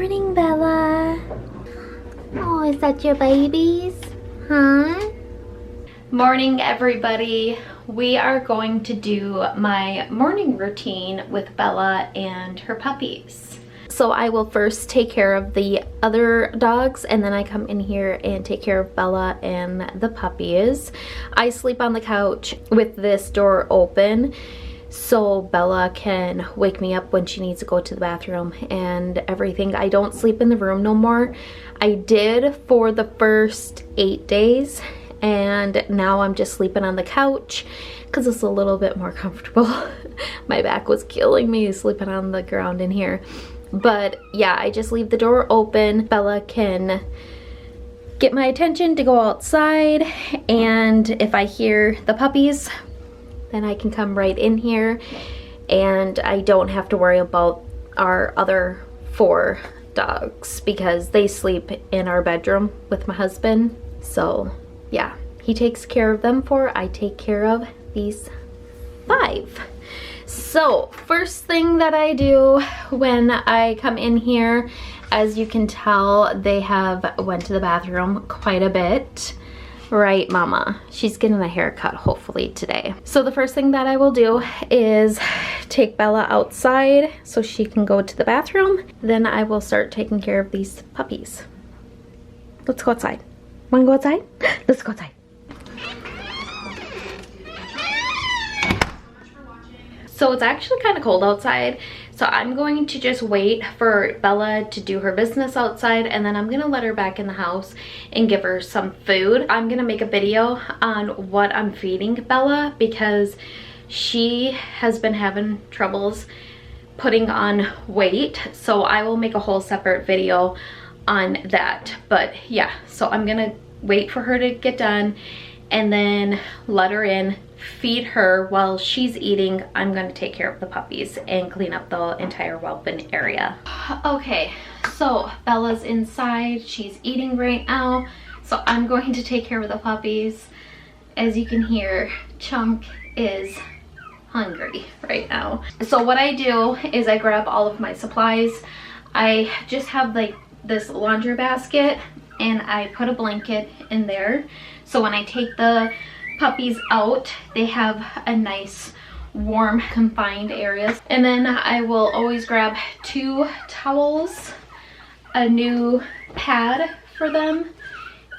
morning, Bella. Oh, is that your babies? Huh? Morning, everybody. We are going to do my morning routine with Bella and her puppies. So I will first take care of the other dogs, and then I come in here and take care of Bella and the puppies. I sleep on the couch with this door open, so Bella can wake me up when she needs to go to the bathroom and everything. I don't sleep in the room no more. I did for the first 8 days, and now I'm just sleeping on the couch because it's a little bit more comfortable. My back was killing me sleeping on the ground in here. But yeah, I just leave the door open. Bella can get my attention to go outside, and if I hear the puppies, then I can come right in here, and I don't have to worry about our other 4 dogs because they sleep in our bedroom with my husband. So yeah, he takes care of them 4, I take care of these 5. So first thing that I do when I come in here, as you can tell, they have went to the bathroom quite a bit. Right, Mama? She's getting a haircut hopefully today. So the first thing that I will do is take Bella outside so she can go to the bathroom. Then I will start taking care of these puppies. Let's go outside. Wanna go outside? Let's go outside. So it's actually kind of cold outside, so I'm going to just wait for Bella to do her business outside, and then I'm gonna let her back in the house and give her some food. I'm gonna make a video on what I'm feeding Bella because she has been having troubles putting on weight, so I will make a whole separate video on that. But yeah, so I'm gonna wait for her to get done and then let her in, feed her while she's eating. I'm going to take care of the puppies and clean up the entire whelping area. Okay, so Bella's inside. She's eating right now, so I'm going to take care of the puppies. As you can hear, Chunk is hungry right now. So what I do is I grab all of my supplies. I just have like this laundry basket, and I put a blanket in there. So when I take the puppies out, they have a nice warm confined area. And then I will always grab 2 towels, a new pad for them,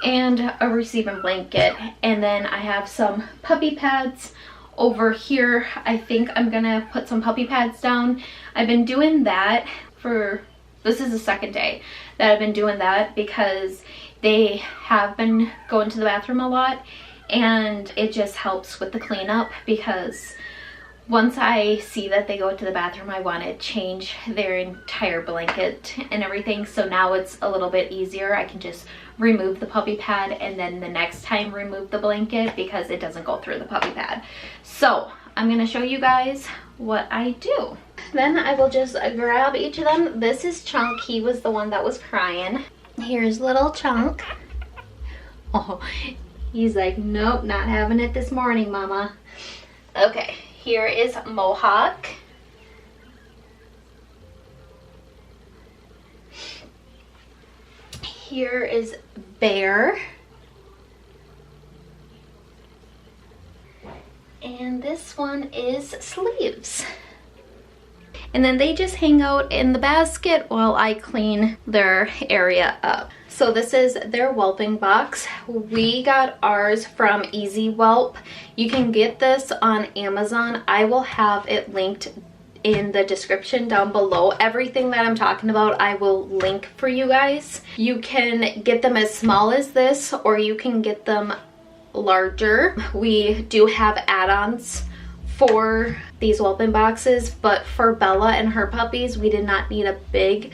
and a receiving blanket. And then I have some puppy pads over here. I think I'm gonna put some puppy pads down. I've been doing that for, this is the 2nd day that I've been doing that because they have been going to the bathroom a lot, and it just helps with the cleanup because once I see that they go to the bathroom, I want to change their entire blanket and everything. So now it's a little bit easier. I can just remove the puppy pad and then the next time remove the blanket because it doesn't go through the puppy pad. So I'm going to show you guys what I do. Then I will just grab each of them. This is Chunk. He was the one that was crying. Here's little Chunk. Oh, he's like, nope, not having it this morning, Mama. Okay, here is Mohawk. Here is Bear. And this one is Sleeves. And then they just hang out in the basket while I clean their area up. So this is their whelping box. We got ours from Easy Whelp. You can get this on Amazon. I will have it linked in the description down below. Everything that I'm talking about, I will link for you guys. You can get them as small as this, or you can get them larger. We do have add-ons for these whelping boxes, but for Bella and her puppies, we did not need a big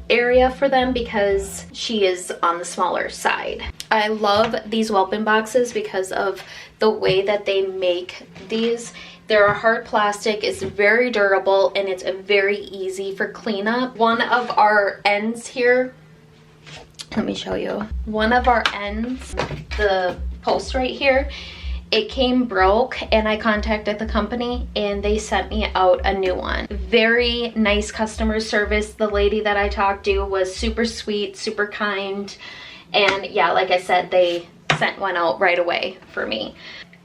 area for them because she is on the smaller side. I love these whelping boxes because of the way that they make these. They're a hard plastic, it's very durable, and it's very easy for cleanup. One of our ends here, let me show you. One of our ends, the post right here, it came broke and I contacted the company and they sent me out a new one. Very nice customer service. The lady that I talked to was super sweet, super kind. And yeah, like I said, they sent one out right away for me.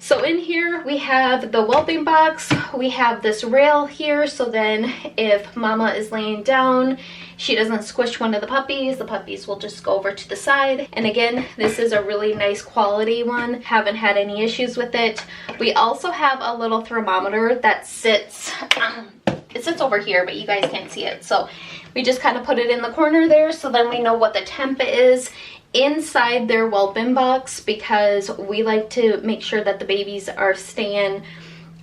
So in here we have the whelping box. We have this rail here, so then if mama is laying down, she doesn't squish one of the puppies will just go over to the side. And again, this is a really nice quality one. Haven't had any issues with it. We also have a little thermometer that sits, it sits over here, but you guys can't see it. So we just kind of put it in the corner there, so then we know what the temp is inside their whelping box, because we like to make sure that the babies are staying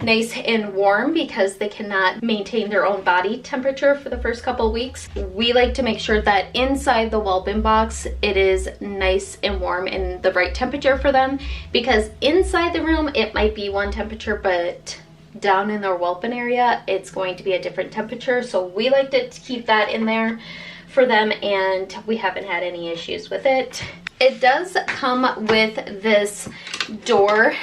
nice and warm because they cannot maintain their own body temperature for the first couple weeks. We like to make sure that inside the whelping box it is nice and warm and the right temperature for them, because inside the room it might be one temperature, but down in their whelping area it's going to be a different temperature. So we like to keep that in there for them, and we haven't had any issues with it. It does come with this door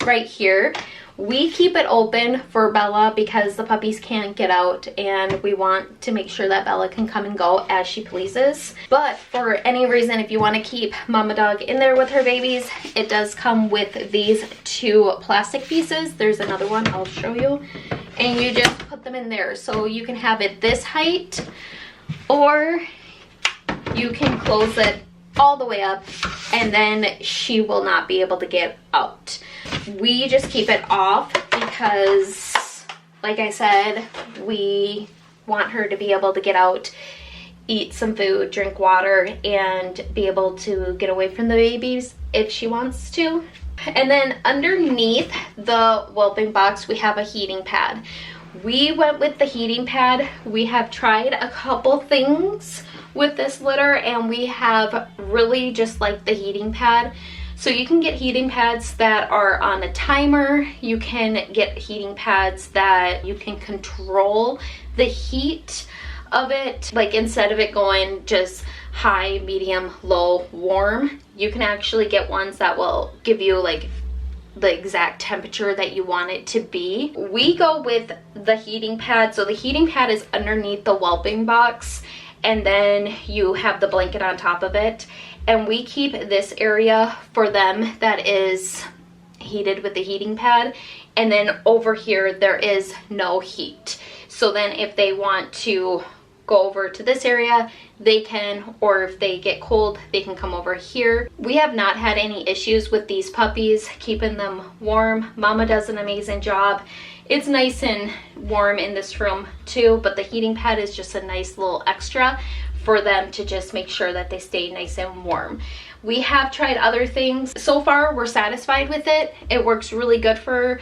right here. We keep it open for Bella because the puppies can't get out, and we want to make sure that Bella can come and go as she pleases. But for any reason, if you want to keep mama dog in there with her babies, it does come with these two plastic pieces. There's another one I'll show you, and you just put them in there. So you can have it this height, or you can close it all the way up and then she will not be able to get out. We just keep it off because, like I said, we want her to be able to get out, eat some food, drink water, and be able to get away from the babies if she wants to. And then underneath the whelping box we have a heating pad. We went with the heating pad. We have tried a couple things with this litter and we have really just liked the heating pad. So you can get heating pads that are on a timer. You can get heating pads that you can control the heat of it. Like instead of it going just high, medium, low, warm, you can actually get ones that will give you like the exact temperature that you want it to be. We go with the heating pad. So the heating pad is underneath the whelping box and then you have the blanket on top of it. And we keep this area for them that is heated with the heating pad. And then over here there is no heat. So then if they want to go over to this area, they can, or if they get cold, they can come over here. We have not had any issues with these puppies, keeping them warm. Mama does an amazing job. It's nice and warm in this room too, but the heating pad is just a nice little extra for them to just make sure that they stay nice and warm. We have tried other things. So far, we're satisfied with it. It works really good for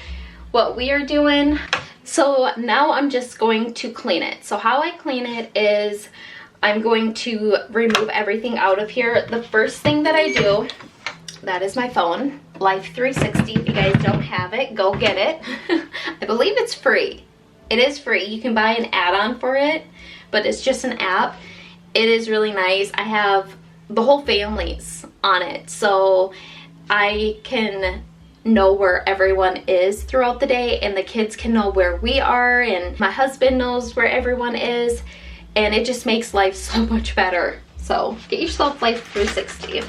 what we are doing. So now I'm just going to clean it. So how I clean it is I'm going to remove everything out of here. The first thing that I do, that is my phone, Life 360. If you guys don't have it, go get it. I believe it's free. It is free. You can buy an add-on for it, but it's just an app. It is really nice. I have the whole family's on it, so I can know where everyone is throughout the day, and the kids can know where we are, and my husband knows where everyone is, and it just makes life so much better. So get yourself Life 360.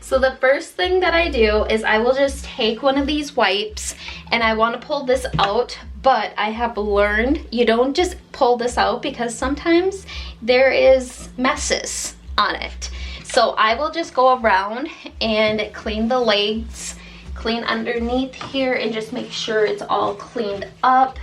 So the first thing that I do is I will just take one of these wipes, and I want to pull this out, but I have learned you don't just pull this out because sometimes there is messes on it. So I will just go around and clean the legs, clean underneath here, and just make sure it's all cleaned up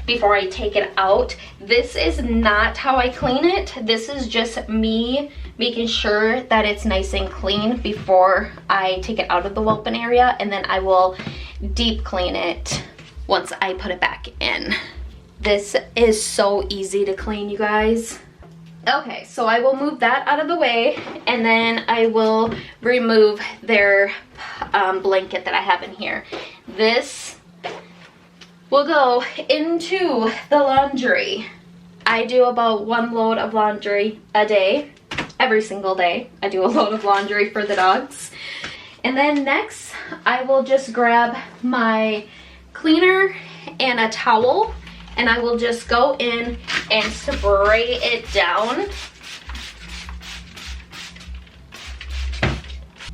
before I take it out. This is not how I clean it. This is just me making sure that it's nice and clean before I take it out of the whelping area, and then I will deep clean it once I put it back in. This is so easy to clean, you guys. Okay, so I will move that out of the way, and then I will remove their blanket that I have in here. This will go into the laundry. I do about 1 load of laundry a day. Every single day I do a load of laundry for the dogs. And then next, I will just grab my cleaner and a towel, and I will just go in and spray it down.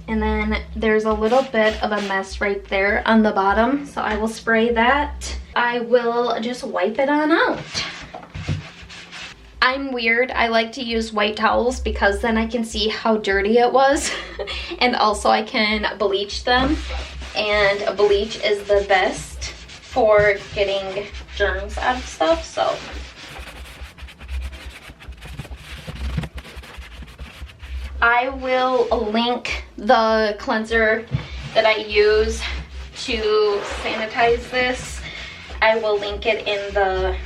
And then there's a little bit of a mess right there on the bottom, so I will spray that. I will just wipe it on out. I'm weird. I like to use white towels because then I can see how dirty it was and also I can bleach them, and bleach is the best for getting germs out of stuff. So I will link the cleanser that I use to sanitize this. I will link it in the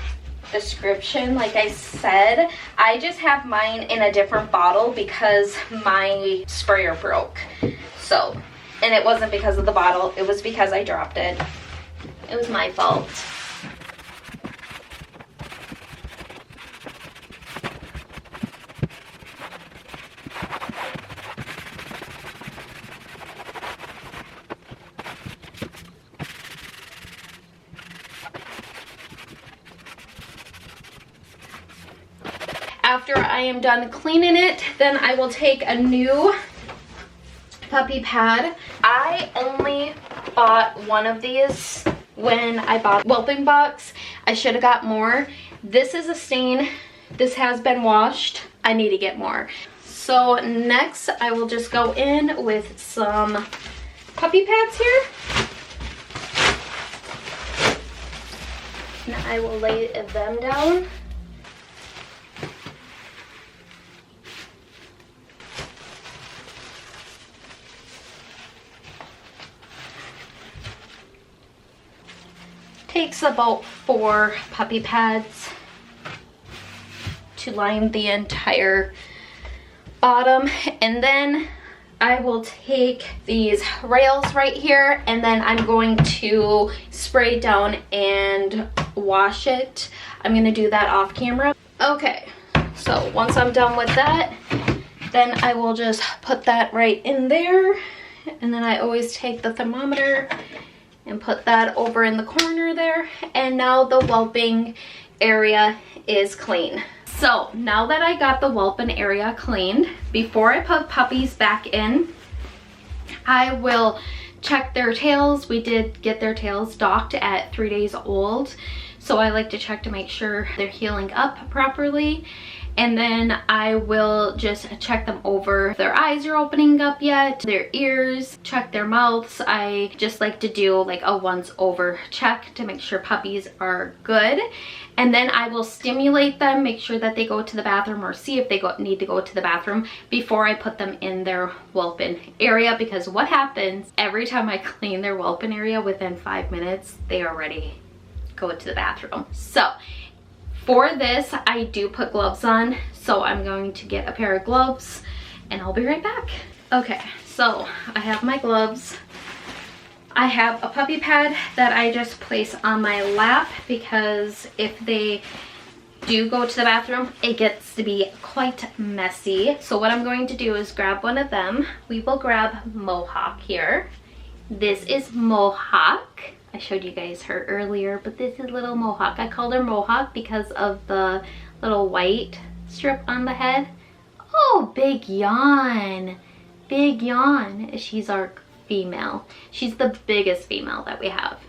description. Like I said, I just have mine in a different bottle because my sprayer broke. So, and it wasn't because of the bottle, it was because I dropped it. It was my fault. After I am done cleaning it, then I will take a new puppy pad. I only bought one of these when I bought Whelping Box. I should have got more. This is a stain. This has been washed. I need to get more. So next I will just go in with some puppy pads here. And I will lay them down. Takes about 4 puppy pads to line the entire bottom, and then I will take these rails right here and then I'm going to spray down and wash it. I'm gonna do that off camera. Okay, so once I'm done with that, then I will just put that right in there, and then I always take the thermometer and put that over in the corner there, and now the whelping area is clean. So now that I got the whelping area cleaned, before I put puppies back in, I will check their tails. We did get their tails docked at 3 days old, so I like to check to make sure they're healing up properly. And then I will just check them over if their eyes are opening up yet, their ears, check their mouths. I just like to do like a once over check to make sure puppies are good. And then I will stimulate them, make sure that they go to the bathroom, or see if they need to go to the bathroom before I put them in their whelping area, because what happens every time I clean their whelping area, within 5 minutes, they are ready to go to the bathroom. So for this, I do put gloves on, so I'm going to get a pair of gloves and I'll be right back. Okay, so I have my gloves. I have a puppy pad that I just place on my lap because if they do go to the bathroom, it gets to be quite messy. So what I'm going to do is grab one of them. We will grab Mohawk here. This is Mohawk. I showed you guys her earlier, but this is little Mohawk. I called her Mohawk because of the little white strip on the head. Oh, big yawn. Big yawn. She's our female. She's the biggest female that we have.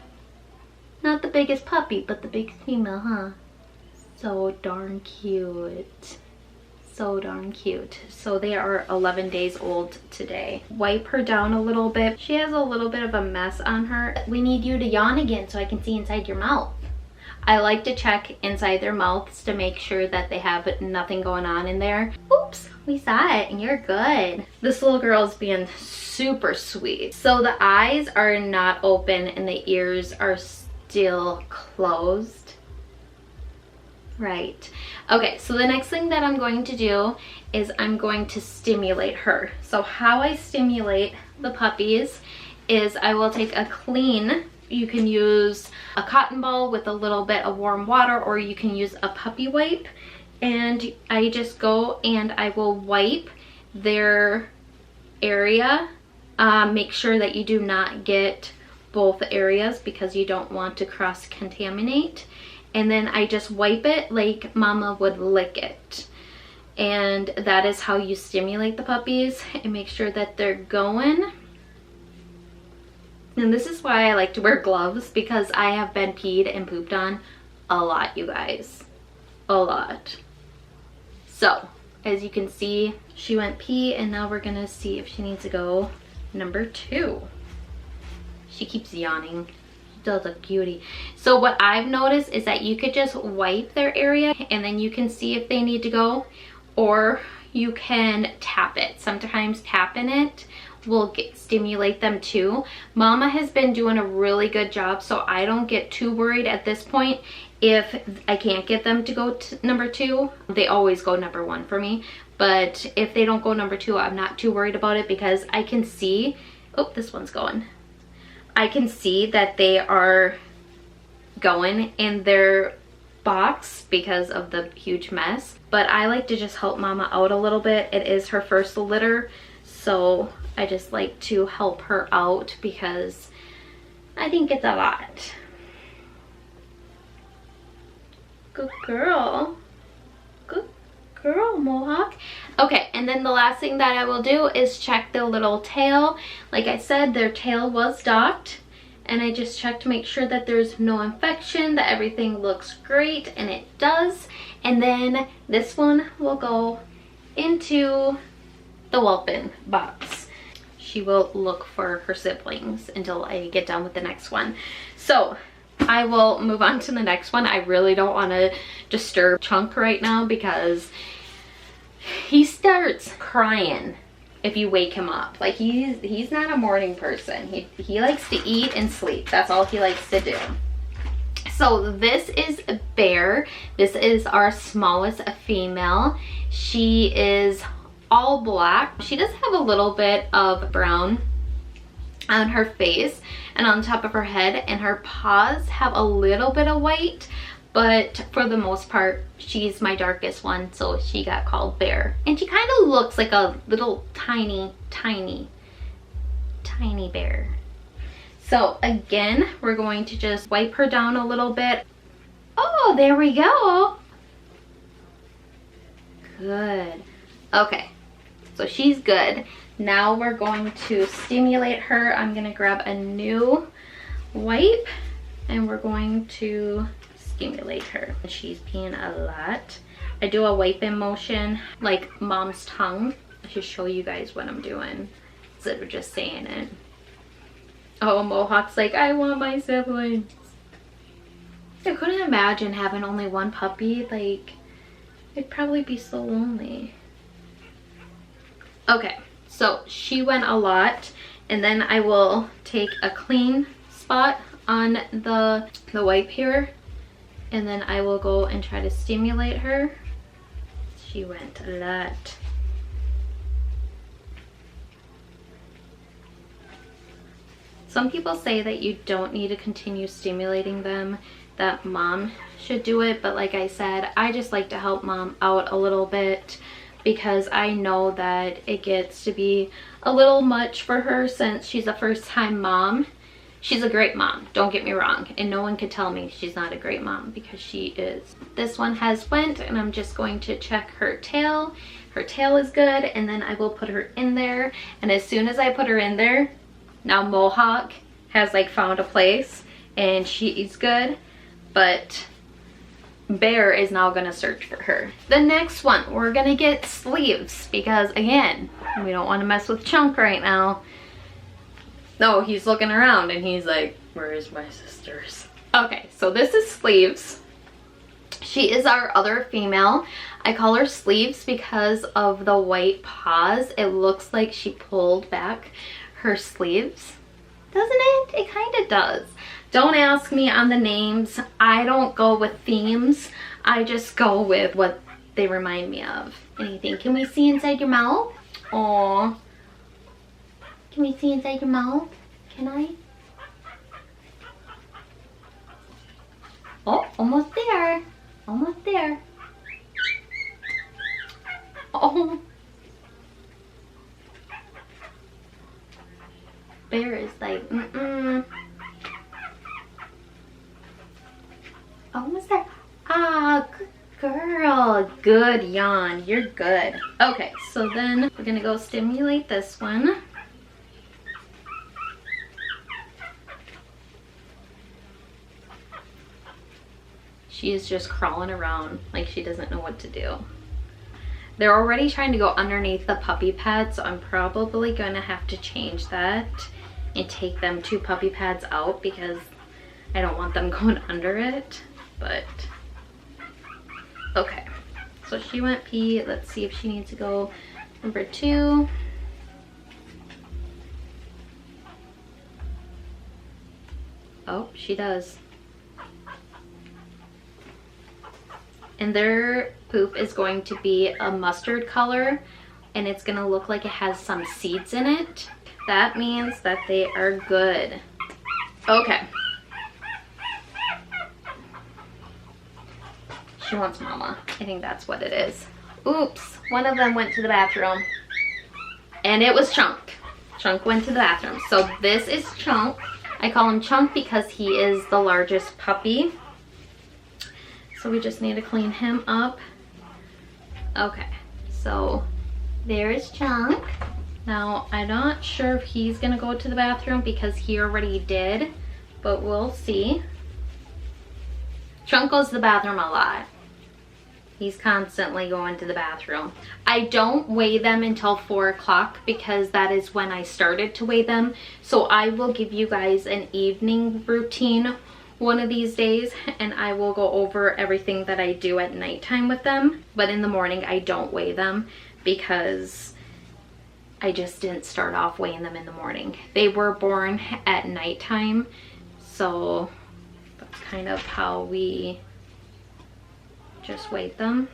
Not the biggest puppy, but the biggest female, huh? So darn cute. So darn cute. So they are 11 days old today. Wipe her down a little bit. She has a little bit of a mess on her. We need you to yawn again so I can see inside your mouth. I like to check inside their mouths to make sure that they have nothing going on in there. Oops, we saw it and you're good. This little girl's being super sweet. So the eyes are not open and the ears are still closed. Right. Okay, so the next thing that I'm going to do is I'm going to stimulate her. So how I stimulate the puppies is I will take a clean, you can use a cotton ball with a little bit of warm water, or you can use a puppy wipe, and I just go and I will wipe their area Make sure that you do not get both areas because you don't want to cross-contaminate. And then I just wipe it like Mama would lick it. And that is how you stimulate the puppies and make sure that they're going. And this is why I like to wear gloves, because I have been peed and pooped on a lot, you guys. A lot. So, as you can see, she went pee, and now we're gonna see if she needs to go number 2. She keeps yawning. She does a cutie. So what I've noticed is that you could just wipe their area and then you can see if they need to go, or you can tap it. Sometimes tapping it will stimulate them too. Mama has been doing a really good job, so I don't get too worried at this point if I can't get them to go to number 2. They always go number 1 for me, but if they don't go number 2, I'm not too worried about it because I can see, oh, this one's going. I can see that they are going in their box because of the huge mess, but I like to just help Mama out a little bit. It is her first litter, so I just like to help her out because I think it's a lot. Good girl. Good girl, Mohawk. Okay, and then the last thing that I will do is check the little tail. Like I said, their tail was docked, and I just checked to make sure that there's no infection, that everything looks great, and it does. And then this one will go into the whelping box. She will look for her siblings until I get done with the next one. So I will move on to the next one. I really don't want to disturb Chunk right now because he starts crying if you wake him up. Like he's not a morning person. He likes to eat and sleep. That's all he likes to do. So this is Bear. This is our smallest female. She is all black. She does have a little bit of brown on her face and on top of her head, and her paws have a little bit of white, but for the most part she's my darkest one, so she got called Bear. And she kind of looks like a little tiny bear. So again, we're going to just wipe her down a little bit. Oh, there we go. Good. Okay, so she's good. Now we're going to stimulate her. I'm gonna grab a new wipe and we're going to stimulate her. She's peeing a lot. I do a wiping motion like Mom's tongue. I should show you guys what I'm doing instead of just saying it. Oh, Mohawk's like, I want my siblings. I couldn't imagine having only one puppy. Like, it'd probably be so lonely. Okay, so she went a lot, and then I will take a clean spot on the wipe here, and then I will go and try to stimulate her. She went a lot. Some people say that you don't need to continue stimulating them, that Mom should do it, but like I said, I just like to help Mom out a little bit because I know that it gets to be a little much for her since she's a first-time mom. She's a great mom, don't get me wrong, and no one could tell me she's not a great mom because she is. This one has went, and I'm just going to check her tail. Her tail is good, and then I will put her in there, and as soon as I put her in there, now Mohawk has like found a place and she's good, but Bear is now gonna search for her. The next one, we're gonna get Sleeves because again, we don't want to mess with Chunk right now. No, he's looking around and he's like, where is my sisters? Okay, so this is Sleeves. She is our other female. I call her Sleeves because of the white paws. It looks like she pulled back her sleeves, doesn't it? It kind of does. Don't ask me on the names. I don't go with themes. I just go with what they remind me of. Anything. Can we see inside your mouth? Aww. Can we see inside your mouth? Can I? Oh, almost there. Almost there. Oh. like, Almost there. Ah, good girl. Good yawn. You're good. Okay, so then we're gonna go stimulate this one. She is just crawling around like she doesn't know what to do. They're already trying to go underneath the puppy pad, so I'm probably gonna have to change that and take them 2 puppy pads out because I don't want them going under it, but okay. So she went pee. Let's see if she needs to go number 2. Oh, she does. And their poop is going to be a mustard color, and it's gonna look like it has some seeds in it. That means that they are good. Okay. She wants mama. I think that's what it is. Oops, one of them went to the bathroom. And it was Chunk. Chunk went to the bathroom. So this is Chunk. I call him Chunk because he is the largest puppy. So we just need to clean him up. Okay, so there's Chunk. Now, I'm not sure if he's gonna go to the bathroom because he already did, but we'll see. Chunk goes to the bathroom a lot. He's constantly going to the bathroom. I don't weigh them until 4 o'clock because that is when I started to weigh them. So I will give you guys an evening routine one of these days, and I will go over everything that I do at nighttime with them. But in the morning, I don't weigh them because I just didn't start off weighing them in the morning. They were born at nighttime, so that's kind of how we just weighed them.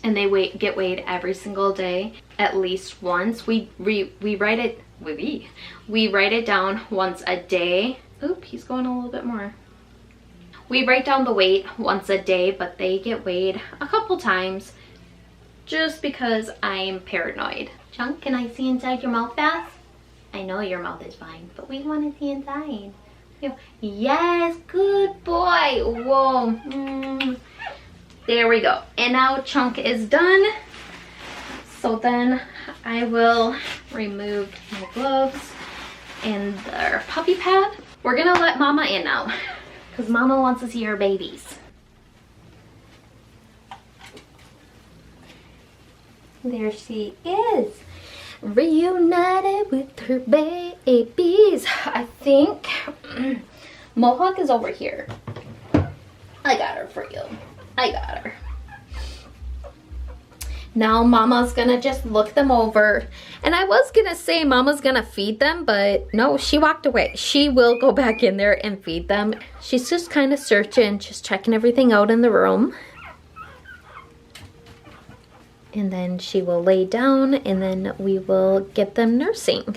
And they get weighed every single day, at least once. We write it down once a day. Oop, he's going a little bit more. We write down the weight once a day, but they get weighed a couple times just because I'm paranoid. Chunk, can I see inside your mouth fast? I know your mouth is fine, but we want to see inside. Yes, good boy. Whoa. There we go. And now Chunk is done. So then I will remove my gloves and their puppy pad. We're gonna let Mama in now because Mama wants to see her babies. There she is, reunited with her babies. I think Mohawk is over here. I got her for you. I got her. Now Mama's gonna just look them over. And I was gonna say Mama's gonna feed them, but no, she walked away. She will go back in there and feed them. She's just kind of searching, just checking everything out in the room. And then she will lay down, and then we will get them nursing.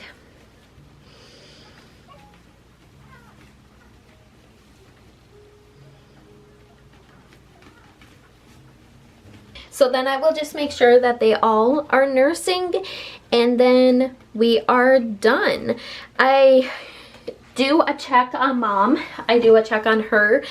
So then I will just make sure that they all are nursing, and then we are done. I do a check on Mom. I do a check on her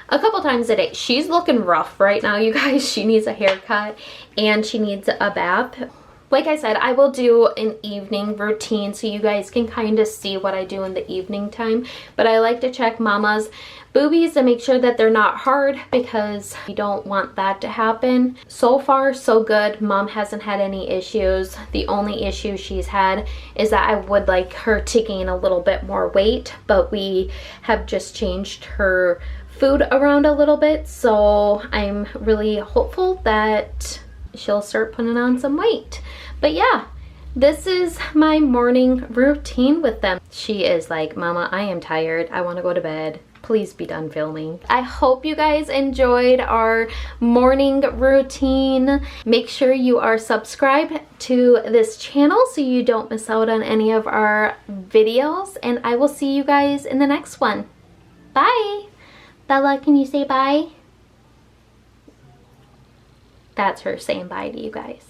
a couple times a day. She's looking rough right now, you guys. She needs a haircut and she needs a bath. Like I said, I will do an evening routine so you guys can kind of see what I do in the evening time. But I like to check Mama's boobies to make sure that they're not hard because we don't want that to happen. So far, so good. Mom hasn't had any issues. The only issue she's had is that I would like her to gain a little bit more weight, but we have just changed her food around a little bit, so I'm really hopeful that she'll start putting on some weight. But yeah, this is my morning routine with them. She is like, Mama, I am tired. I want to go to bed. Please be done filming. I hope you guys enjoyed our morning routine. Make sure you are subscribed to this channel so you don't miss out on any of our videos, and I will see you guys in the next one. Bye! Bella, can you say bye? That's her saying bye to you guys.